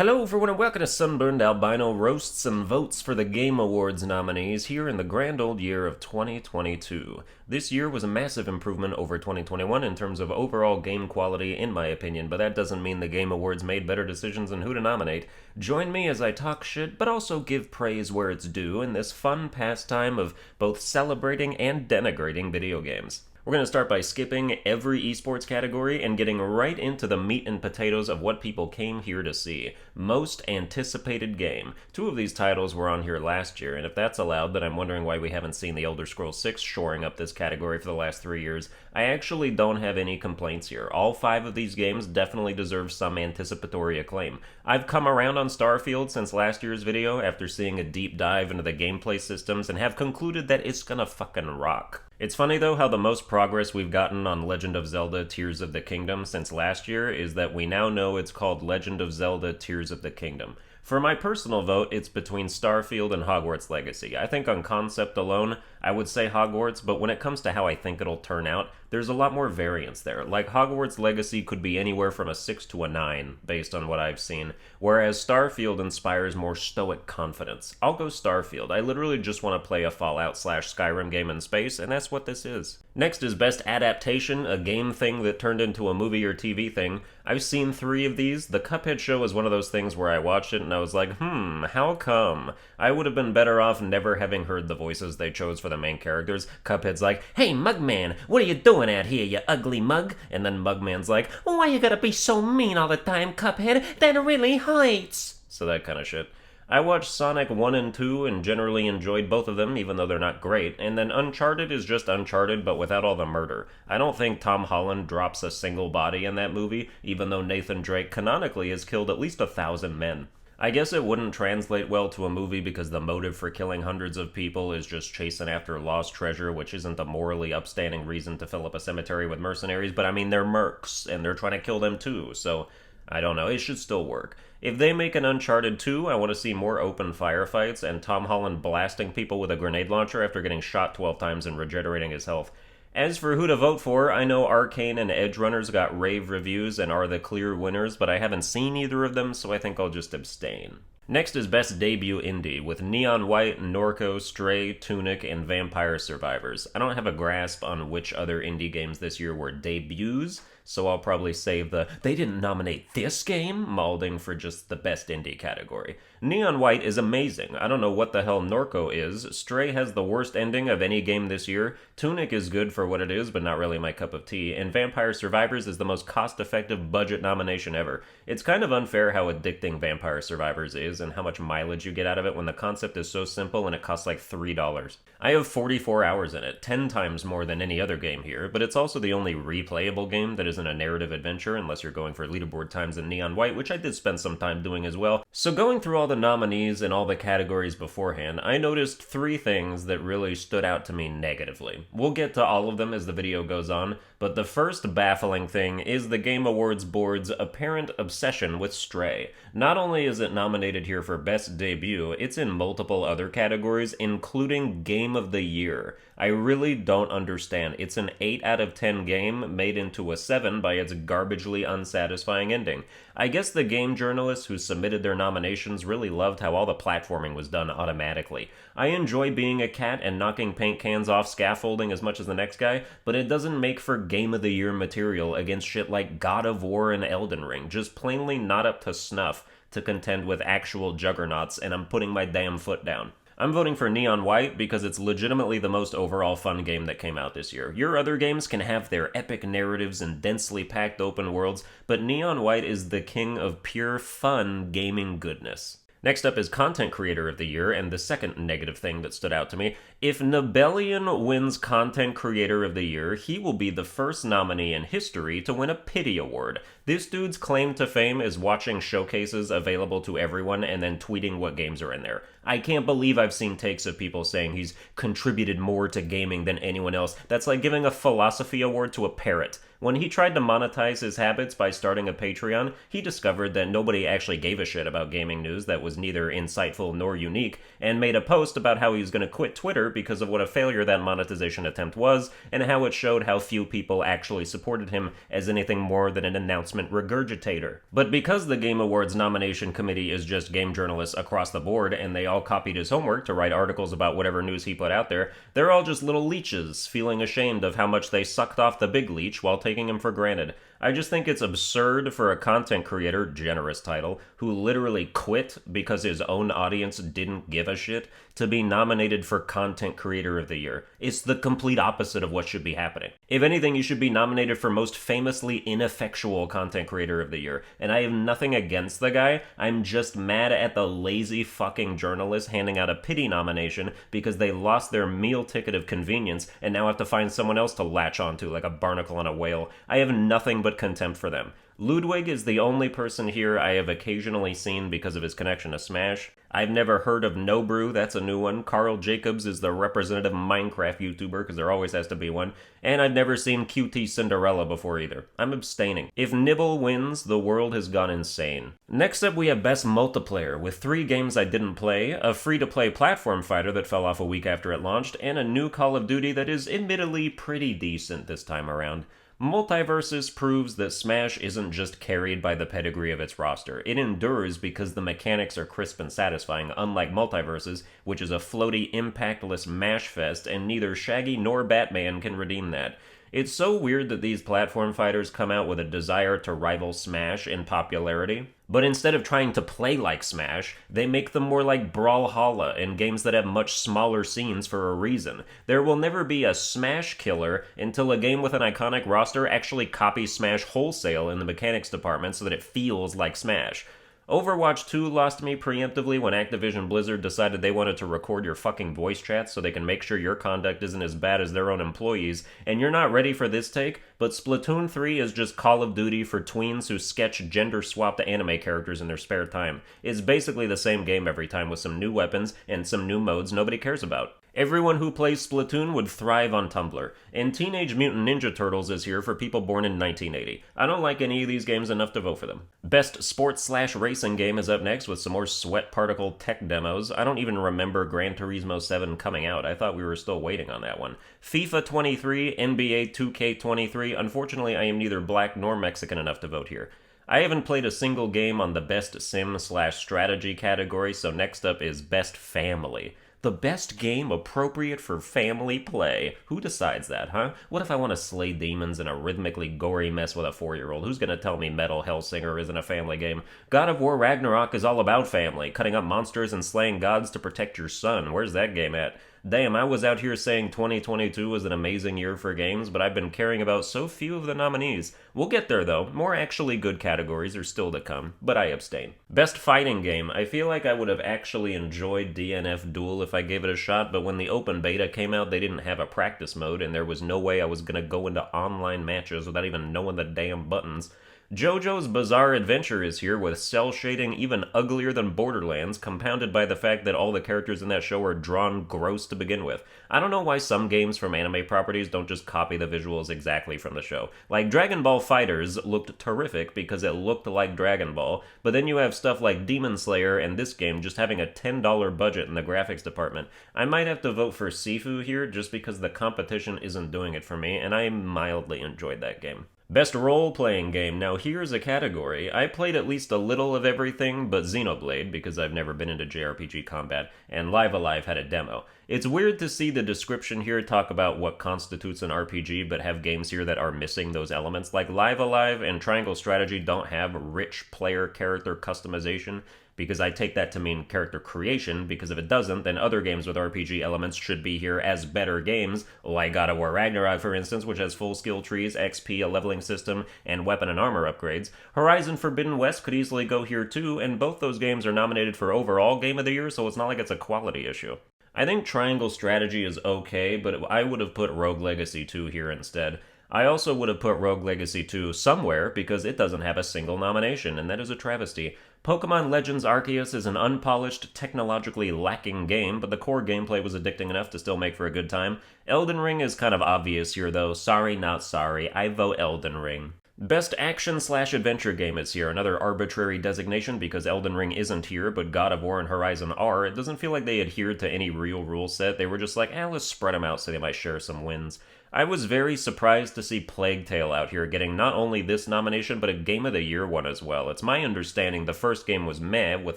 Hello everyone and welcome to Sunburned Albino roasts and votes for the Game Awards nominees here in the grand old year of 2022. This year was a massive improvement over 2021 in terms of overall game quality in my opinion, but that doesn't mean the Game Awards made better decisions on who to nominate. Join me as I talk shit, but also give praise where it's due in this fun pastime of both celebrating and denigrating video games. We're going to start by skipping every esports category and getting right into the meat and potatoes of what people came here to see. Most anticipated game. Two of these titles were on here last year, and if that's allowed, then I'm wondering why we haven't seen The Elder Scrolls 6 shoring up this category for the last 3 years. I actually don't have any complaints here. All 5 of these games definitely deserve some anticipatory acclaim. I've come around on Starfield since last year's video after seeing a deep dive into the gameplay systems and have concluded that it's gonna fucking rock. It's funny though how the most progress we've gotten on Legend of Zelda Tears of the Kingdom since last year is that we now know it's called Legend of Zelda Tears of the Kingdom. For my personal vote, it's between Starfield and Hogwarts Legacy. I think on concept alone, I would say Hogwarts, but when it comes to how I think it'll turn out, there's a lot more variance there. Like, Hogwarts Legacy could be anywhere from a 6 to a 9, based on what I've seen, whereas Starfield inspires more stoic confidence. I'll go Starfield. I literally just want to play a Fallout/Skyrim game in space, and that's what this is. Next is Best Adaptation, a game thing that turned into a movie or TV thing. I've seen 3 of these. The Cuphead show was one of those things where I watched it and I was like, how come? I would have been better off never having heard the voices they chose for the main characters. Cuphead's like, "Hey, Mugman, what are you doing out here, you ugly mug?" And then Mugman's like, "Why you gotta be so mean all the time, Cuphead? That really hurts." So that kind of shit. I watched Sonic 1 and 2 and generally enjoyed both of them, even though they're not great, and then Uncharted is just Uncharted, but without all the murder. I don't think Tom Holland drops a single body in that movie, even though Nathan Drake canonically has killed at least 1,000 men. I guess it wouldn't translate well to a movie because the motive for killing hundreds of people is just chasing after lost treasure, which isn't a morally upstanding reason to fill up a cemetery with mercenaries, but I mean, they're mercs, and they're trying to kill them too, so I don't know, it should still work. If they make an Uncharted 2, I want to see more open firefights and Tom Holland blasting people with a grenade launcher after getting shot 12 times and regenerating his health. As for who to vote for, I know Arcane and Edge Runners got rave reviews and are the clear winners, but I haven't seen either of them, so I think I'll just abstain. Next is Best Debut Indie, with Neon White, Norco, Stray, Tunic, and Vampire Survivors. I don't have a grasp on which other indie games this year were debuts, so I'll probably save the "they didn't nominate this game" malding for just the Best Indie category. Neon White is amazing. I don't know what the hell Norco is. Stray has the worst ending of any game this year. Tunic is good for what it is, but not really my cup of tea. And Vampire Survivors is the most cost-effective budget nomination ever. It's kind of unfair how addicting Vampire Survivors is and how much mileage you get out of it when the concept is so simple and it costs like $3. I have 44 hours in it, 10 times more than any other game here, but it's also the only replayable game that isn't a narrative adventure unless you're going for leaderboard times in Neon White, which I did spend some time doing as well. So going through all the nominees and all the categories beforehand, I noticed 3 things that really stood out to me negatively. We'll get to all of them as the video goes on, but the first baffling thing is the Game Awards board's apparent obsession with Stray. Not only is it nominated here for Best Debut, it's in multiple other categories, including Game of the Year. I really don't understand. It's an 8 out of 10 game made into a 7 by its garbagely unsatisfying ending. I guess the game journalists who submitted their nominations really loved how all the platforming was done automatically. I enjoy being a cat and knocking paint cans off scaffolding as much as the next guy, but it doesn't make for Game of the Year material against shit like God of War and Elden Ring, just plainly not up to snuff to contend with actual juggernauts, and I'm putting my damn foot down. I'm voting for Neon White because it's legitimately the most overall fun game that came out this year. Your other games can have their epic narratives and densely packed open worlds, but Neon White is the king of pure fun gaming goodness. Next up is Content Creator of the Year, and the second negative thing that stood out to me. If Nibelian wins Content Creator of the Year, he will be the first nominee in history to win a Pity Award. This dude's claim to fame is watching showcases available to everyone and then tweeting what games are in there. I can't believe I've seen takes of people saying he's contributed more to gaming than anyone else. That's like giving a philosophy award to a parrot. When he tried to monetize his habits by starting a Patreon, he discovered that nobody actually gave a shit about gaming news that was neither insightful nor unique, and made a post about how he was going to quit Twitter because of what a failure that monetization attempt was, and how it showed how few people actually supported him as anything more than an announcement regurgitator. But because the Game Awards nomination committee is just game journalists across the board, and they all copied his homework to write articles about whatever news he put out there, they're all just little leeches, feeling ashamed of how much they sucked off the big leech while taking him for granted. I just think it's absurd for a content creator, generous title, who literally quit because his own audience didn't give a shit, to be nominated for Content Creator of the Year. It's the complete opposite of what should be happening. If anything, you should be nominated for Most Famously Ineffectual Content Creator of the Year, and I have nothing against the guy, I'm just mad at the lazy fucking journalists handing out a pity nomination because they lost their meal ticket of convenience and now have to find someone else to latch onto like a barnacle on a whale. I have nothing but contempt for them. Ludwig is the only person here I have occasionally seen because of his connection to Smash. I've never heard of No Brew, that's a new one. Carl Jacobs is the representative Minecraft YouTuber, because there always has to be one. And I've never seen QT Cinderella before either. I'm abstaining. If Nibble wins, the world has gone insane. Next up, we have Best Multiplayer, with 3 games I didn't play, a free-to-play platform fighter that fell off a week after it launched, and a new Call of Duty that is admittedly pretty decent this time around. Multiversus proves that Smash isn't just carried by the pedigree of its roster. It endures because the mechanics are crisp and satisfying, unlike Multiversus, which is a floaty, impactless mash fest, and neither Shaggy nor Batman can redeem that. It's so weird that these platform fighters come out with a desire to rival Smash in popularity, but instead of trying to play like Smash, they make them more like Brawlhalla and games that have much smaller scenes for a reason. There will never be a Smash killer until a game with an iconic roster actually copies Smash wholesale in the mechanics department so that it feels like Smash. Overwatch 2 lost me preemptively when Activision Blizzard decided they wanted to record your fucking voice chats so they can make sure your conduct isn't as bad as their own employees, and you're not ready for this take, but Splatoon 3 is just Call of Duty for tweens who sketch gender-swapped anime characters in their spare time. It's basically the same game every time with some new weapons and some new modes nobody cares about. Everyone who plays Splatoon would thrive on Tumblr, and Teenage Mutant Ninja Turtles is here for people born in 1980. I don't like any of these games enough to vote for them. Best Sports/Racing Game is up next with some more sweat particle tech demos. I don't even remember Gran Turismo 7 coming out. I thought we were still waiting on that one. FIFA 23, NBA 2K23. Unfortunately, I am neither black nor Mexican enough to vote here. I haven't played a single game on the Best Sim/Strategy category, so next up is Best Family. The best game appropriate for family play. Who decides that, huh? What if I want to slay demons in a rhythmically gory mess with a 4-year-old? Who's gonna tell me Metal Hellsinger isn't a family game? God of War Ragnarok is all about family, cutting up monsters and slaying gods to protect your son. Where's that game at? Damn, I was out here saying 2022 was an amazing year for games, but I've been caring about so few of the nominees. We'll get there though. More actually good categories are still to come, but I abstain. Best Fighting Game. I feel like I would have actually enjoyed DNF Duel if I gave it a shot, but when the open beta came out, they didn't have a practice mode, and there was no way I was gonna go into online matches without even knowing the damn buttons. JoJo's Bizarre Adventure is here with cell shading even uglier than Borderlands, compounded by the fact that all the characters in that show are drawn gross to begin with. I don't know why some games from anime properties don't just copy the visuals exactly from the show. Like Dragon Ball FighterZ looked terrific because it looked like Dragon Ball, but then you have stuff like Demon Slayer and this game just having a $10 budget in the graphics department. I might have to vote for Sifu here just because the competition isn't doing it for me, and I mildly enjoyed that game. Best Role-Playing Game. Now here's a category. I played at least a little of everything but Xenoblade, because I've never been into JRPG combat, and Live Alive had a demo. It's weird to see the description here talk about what constitutes an RPG, but have games here that are missing those elements. Like Live Alive and Triangle Strategy don't have rich player character customization, because I take that to mean character creation, because if it doesn't, then other games with RPG elements should be here as better games, like God of War Ragnarok, for instance, which has full skill trees, XP, a leveling system, and weapon and armor upgrades. Horizon Forbidden West could easily go here too, and both those games are nominated for overall Game of the Year, so it's not like it's a quality issue. I think Triangle Strategy is okay, but I would have put Rogue Legacy 2 here instead. I also would have put Rogue Legacy 2 somewhere because it doesn't have a single nomination, and that is a travesty. Pokemon Legends Arceus is an unpolished, technologically lacking game, but the core gameplay was addicting enough to still make for a good time. Elden Ring is kind of obvious here though. Sorry, not sorry. I vote Elden Ring. Best action/adventure game is here, another arbitrary designation because Elden Ring isn't here, but God of War and Horizon are. It doesn't feel like they adhered to any real rule set. They were just like, let's spread them out so they might share some wins. I was very surprised to see Plague Tale out here getting not only this nomination, but a Game of the Year one as well. It's my understanding the first game was meh with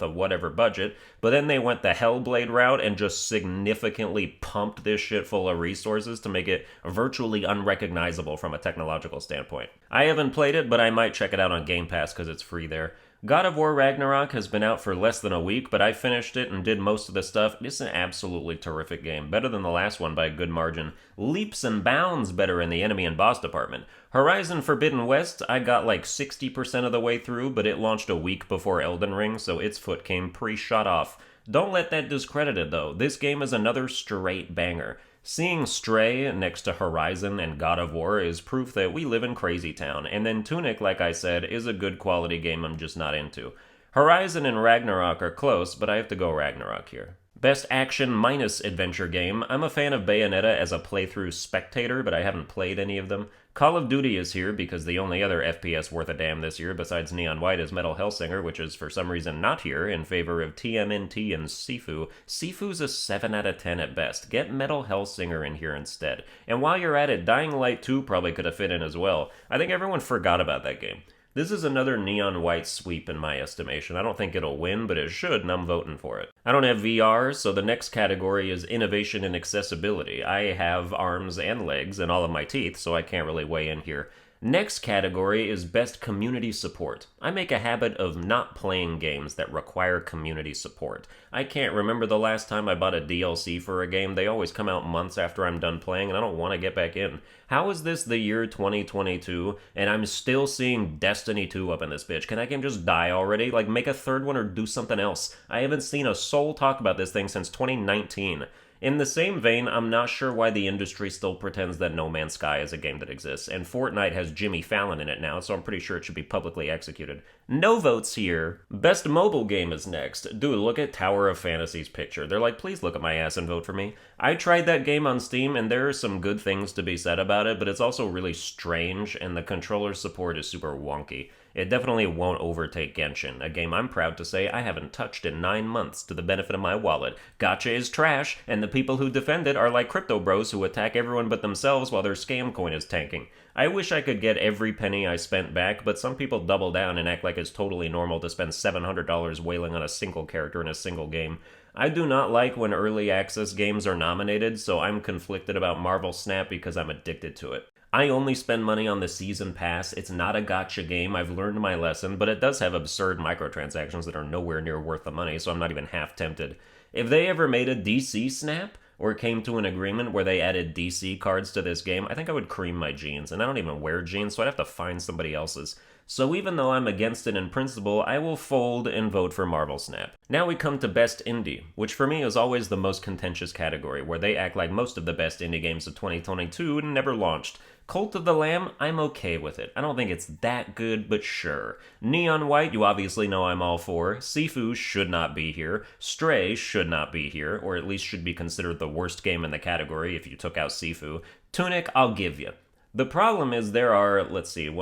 a whatever budget, but then they went the Hellblade route and just significantly pumped this shit full of resources to make it virtually unrecognizable from a technological standpoint. I haven't played it, but I might check it out on Game Pass because it's free there. God of War Ragnarok has been out for less than a week, but I finished it and did most of the stuff. It's an absolutely terrific game, better than the last one by a good margin. Leaps and bounds better in the enemy and boss department. Horizon Forbidden West, I got like 60% of the way through, but it launched a week before Elden Ring, so its foot came pre-shot off. Don't let that discredit it though. This game is another straight banger. Seeing Stray next to Horizon and God of War is proof that we live in Crazy Town, and then Tunic, like I said, is a good quality game I'm just not into. Horizon and Ragnarok are close, but I have to go Ragnarok here. Best action minus adventure game. I'm a fan of Bayonetta as a playthrough spectator, but I haven't played any of them. Call of Duty is here because the only other FPS worth a damn this year besides Neon White is Metal Hellsinger, which is for some reason not here in favor of TMNT and Sifu. Sifu's a 7 out of 10 at best. Get Metal Hellsinger in here instead. And while you're at it, Dying Light 2 probably could have fit in as well. I think everyone forgot about that game. This is another Neon White sweep in my estimation. I don't think it'll win, but it should, and I'm voting for it. I don't have VR, so the next category is innovation and accessibility. I have arms and legs and all of my teeth, so I can't really weigh in here. Next category is best community support. I make a habit of not playing games that require community support. I can't remember the last time I bought a DLC for a game. They always come out months after I'm done playing, and I don't want to get back in. How is this the year 2022, and I'm still seeing Destiny 2 up in this bitch? Can that game just die already? Like, make a third one or do something else. I haven't seen a soul talk about this thing since 2019. In the same vein, I'm not sure why the industry still pretends that No Man's Sky is a game that exists, and Fortnite has Jimmy Fallon in it now, so I'm pretty sure it should be publicly executed. No votes here. Best mobile game is next. Dude, look at Tower of Fantasy's picture. They're like, please look at my ass and vote for me. I tried that game on Steam, and there are some good things to be said about it, but it's also really strange, and the controller support is super wonky. It definitely won't overtake Genshin, a game I'm proud to say I haven't touched in 9 months to the benefit of my wallet. Gacha is trash, and the people who defend it are like crypto bros who attack everyone but themselves while their scam coin is tanking. I wish I could get every penny I spent back, but some people double down and act like it's totally normal to spend $700 wailing on a single character in a single game. I do not like when early access games are nominated, so I'm conflicted about Marvel Snap because I'm addicted to it. I only spend money on the season pass. It's not a gacha game. I've learned my lesson, but it does have absurd microtransactions that are nowhere near worth the money, so I'm not even half tempted. If they ever made a DC Snap, or came to an agreement where they added DC cards to this game, I think I would cream my jeans, and I don't even wear jeans, so I'd have to find somebody else's. So even though I'm against it in principle, I will fold and vote for Marvel Snap. Now we come to Best Indie, which for me is always the most contentious category, where they act like most of the best indie games of 2022 never launched. Cult of the Lamb, I'm okay with it. I don't think it's that good, but sure. Neon White, you obviously know I'm all for. Sifu should not be here. Stray should not be here, or at least should be considered the worst game in the category if you took out Sifu. Tunic, I'll give you. The problem is there are, let's see, 6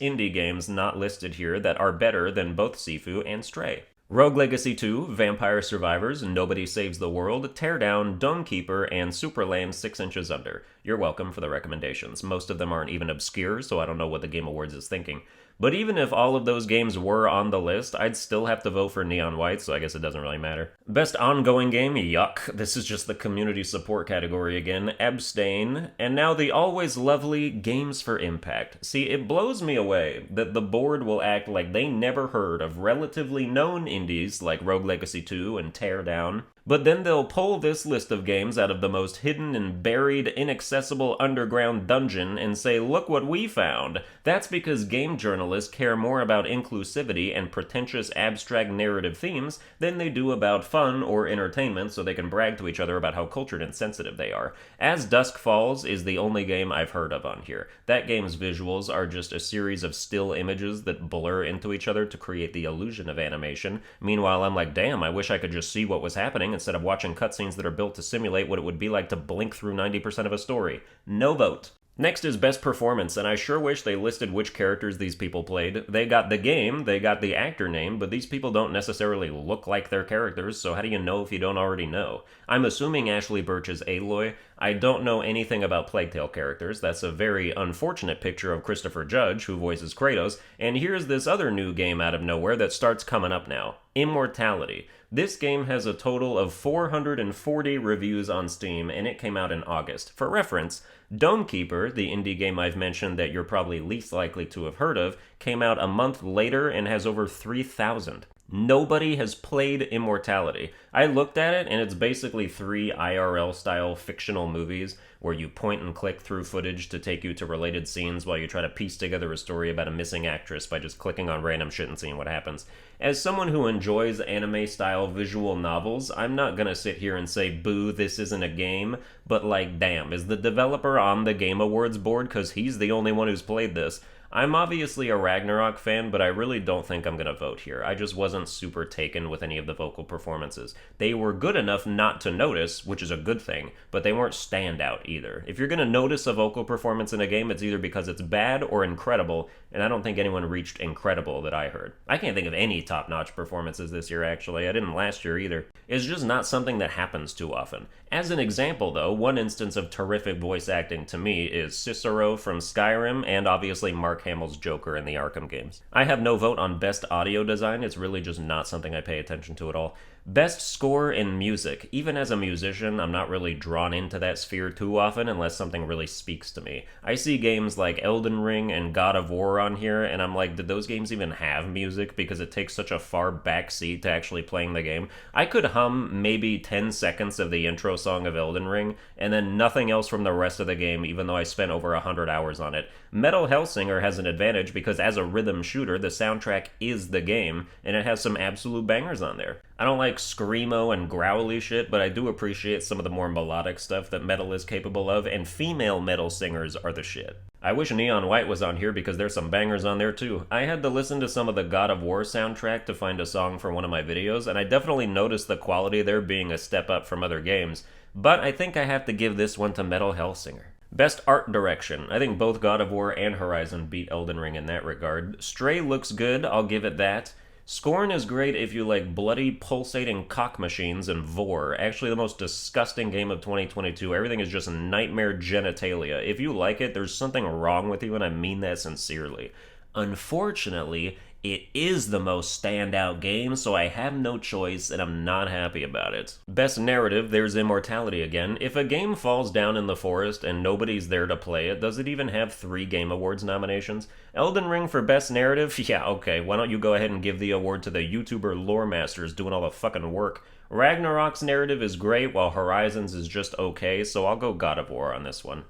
indie games not listed here that are better than both Sifu and Stray. Rogue Legacy 2, Vampire Survivors, Nobody Saves the World, Teardown, Domekeeper, and Superland 6 Inches Under. You're welcome for the recommendations. Most of them aren't even obscure, so I don't know what the Game Awards is thinking. But even if all of those games were on the list, I'd still have to vote for Neon White, so I guess it doesn't really matter. Best ongoing game, yuck. This is just the community support category again. Abstain. And now the always lovely Games for Impact. See, it blows me away that the board will act like they never heard of relatively known indies like Rogue Legacy 2 and Teardown, But then they'll pull this list of games out of the most hidden and buried, inaccessible underground dungeon and say, look what we found. That's because game journalists care more about inclusivity and pretentious abstract narrative themes than they do about fun or entertainment, so they can brag to each other about how cultured and sensitive they are. As Dusk Falls is the only game I've heard of on here. That game's visuals are just a series of still images that blur into each other to create the illusion of animation. Meanwhile, I'm like, damn, I wish I could just see what was happening instead of watching cutscenes that are built to simulate what it would be like to blink through 90% of a story. No vote. Next is Best Performance, and I sure wish they listed which characters these people played. They got the game, they got the actor name, but these people don't necessarily look like their characters, so how do you know if you don't already know? I'm assuming Ashley Birch is Aloy. I don't know anything about Plague Tale characters. That's a very unfortunate picture of Christopher Judge, who voices Kratos, and here's this other new game out of nowhere that starts coming up now. Immortality. This game has a total of 440 reviews on Steam, and it came out in August. For reference, Domekeeper, the indie game I've mentioned that you're probably least likely to have heard of, came out a month later and has over 3,000. Nobody has played Immortality. I looked at it, and it's basically 3 IRL-style fictional movies where you point and click through footage to take you to related scenes while you try to piece together a story about a missing actress by just clicking on random shit and seeing what happens. As someone who enjoys anime-style visual novels, I'm not gonna sit here and say, boo, this isn't a game, but like, damn, is the developer on the Game Awards board? Because he's the only one who's played this. I'm obviously a Ragnarok fan, but I really don't think I'm going to vote here. I just wasn't super taken with any of the vocal performances. They were good enough not to notice, which is a good thing, but they weren't standout either. If you're going to notice a vocal performance in a game, it's either because it's bad or incredible, and I don't think anyone reached incredible that I heard. I can't think of any top-notch performances this year, actually. I didn't last year either. It's just not something that happens too often. As an example, though, one instance of terrific voice acting to me is Cicero from Skyrim, and obviously Mark Hamill's Joker in the Arkham games. I have no vote on Best Audio Design, it's really just not something I pay attention to at all. Best Score in Music. Even as a musician, I'm not really drawn into that sphere too often unless something really speaks to me. I see games like Elden Ring and God of War on here, and I'm like, did those games even have music? Because it takes such a far back seat to actually playing the game. I could hum maybe 10 seconds of the intro song of Elden Ring, and then nothing else from the rest of the game, even though I spent over 100 hours on it. Metal Hellsinger has an advantage because as a rhythm shooter, the soundtrack is the game, and it has some absolute bangers on there. I don't like screamo and growly shit, but I do appreciate some of the more melodic stuff that metal is capable of, and female metal singers are the shit. I wish Neon White was on here because there's some bangers on there too. I had to listen to some of the God of War soundtrack to find a song for one of my videos, and I definitely noticed the quality there being a step up from other games, but I think I have to give this one to Metal Hellsinger. Best Art Direction. I think both God of War and Horizon beat Elden Ring in that regard. Stray looks good, I'll give it that. Scorn is great if you like bloody, pulsating cock machines and vor. Actually the most disgusting game of 2022. Everything is just nightmare genitalia. If you like it, there's something wrong with you, and I mean that sincerely. Unfortunately, it is the most standout game, so I have no choice, and I'm not happy about it. Best Narrative, there's Immortality again. If a game falls down in the forest and nobody's there to play it, does it even have 3 Game Awards nominations? Elden Ring for Best Narrative? Yeah, okay, why don't you go ahead and give the award to the YouTuber Lore Masters doing all the fucking work. Ragnarok's narrative is great, while Horizon's is just okay, so I'll go God of War on this one.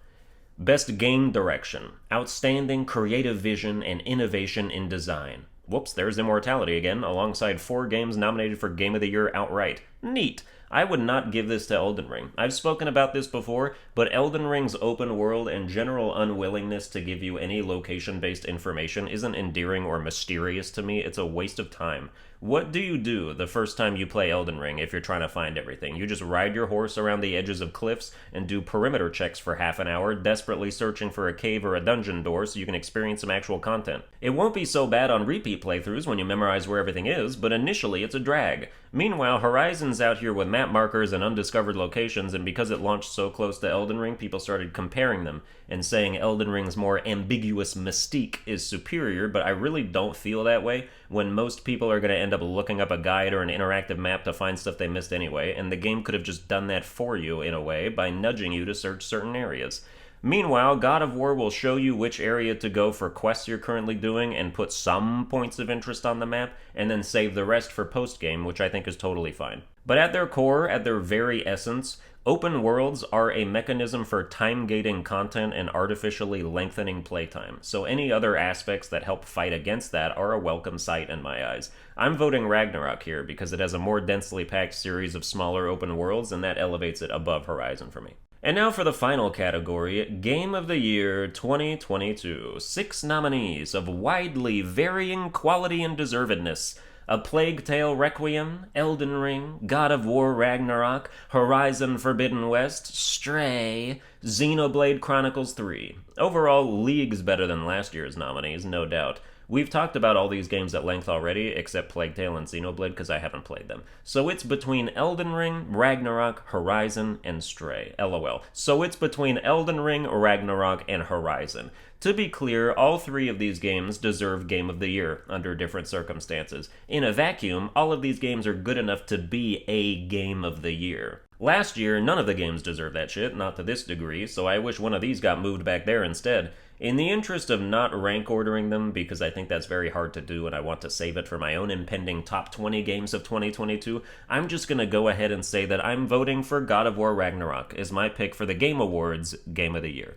Best Game Direction. Outstanding creative vision and innovation in design. Whoops, there's Immortality again, alongside 4 games nominated for Game of the Year outright. Neat! I would not give this to Elden Ring. I've spoken about this before, but Elden Ring's open world and general unwillingness to give you any location-based information isn't endearing or mysterious to me. It's a waste of time. What do you do the first time you play Elden Ring if you're trying to find everything? You just ride your horse around the edges of cliffs and do perimeter checks for half an hour, desperately searching for a cave or a dungeon door so you can experience some actual content. It won't be so bad on repeat playthroughs when you memorize where everything is, but initially it's a drag. Meanwhile, Horizon's out here with map markers and undiscovered locations, and because it launched so close to Elden Ring, people started comparing them and saying Elden Ring's more ambiguous mystique is superior, but I really don't feel that way when most people are going to end up looking up a guide or an interactive map to find stuff they missed anyway, and the game could have just done that for you in a way by nudging you to search certain areas. Meanwhile, God of War will show you which area to go for quests you're currently doing and put some points of interest on the map, and then save the rest for post-game, which I think is totally fine. But at their core, at their very essence, open worlds are a mechanism for time-gating content and artificially lengthening playtime, so any other aspects that help fight against that are a welcome sight in my eyes. I'm voting Ragnarok here because it has a more densely packed series of smaller open worlds, and that elevates it above Horizon for me. And now for the final category, Game of the Year 2022. 6 nominees of widely varying quality and deservedness. A Plague Tale Requiem, Elden Ring, God of War Ragnarok, Horizon Forbidden West, Stray, Xenoblade Chronicles 3. Overall, leagues better than last year's nominees, no doubt. We've talked about all these games at length already, except Plague Tale and Xenoblade, because I haven't played them. So it's between Elden Ring, Ragnarok, Horizon, and Stray. LOL. So it's between Elden Ring, Ragnarok, and Horizon. To be clear, all 3 of these games deserve Game of the Year, under different circumstances. In a vacuum, all of these games are good enough to be a Game of the Year. Last year, none of the games deserved that shit, not to this degree, so I wish one of these got moved back there instead. In the interest of not rank ordering them, because I think that's very hard to do and I want to save it for my own impending top 20 games of 2022, I'm just gonna go ahead and say that I'm voting for God of War Ragnarok as my pick for the Game Awards Game of the Year.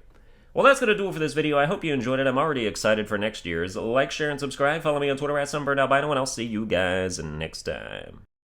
Well, that's going to do it for this video. I hope you enjoyed it. I'm already excited for next year's. Like, share, and subscribe. Follow me on Twitter at Sunburned Albino, and I'll see you guys next time.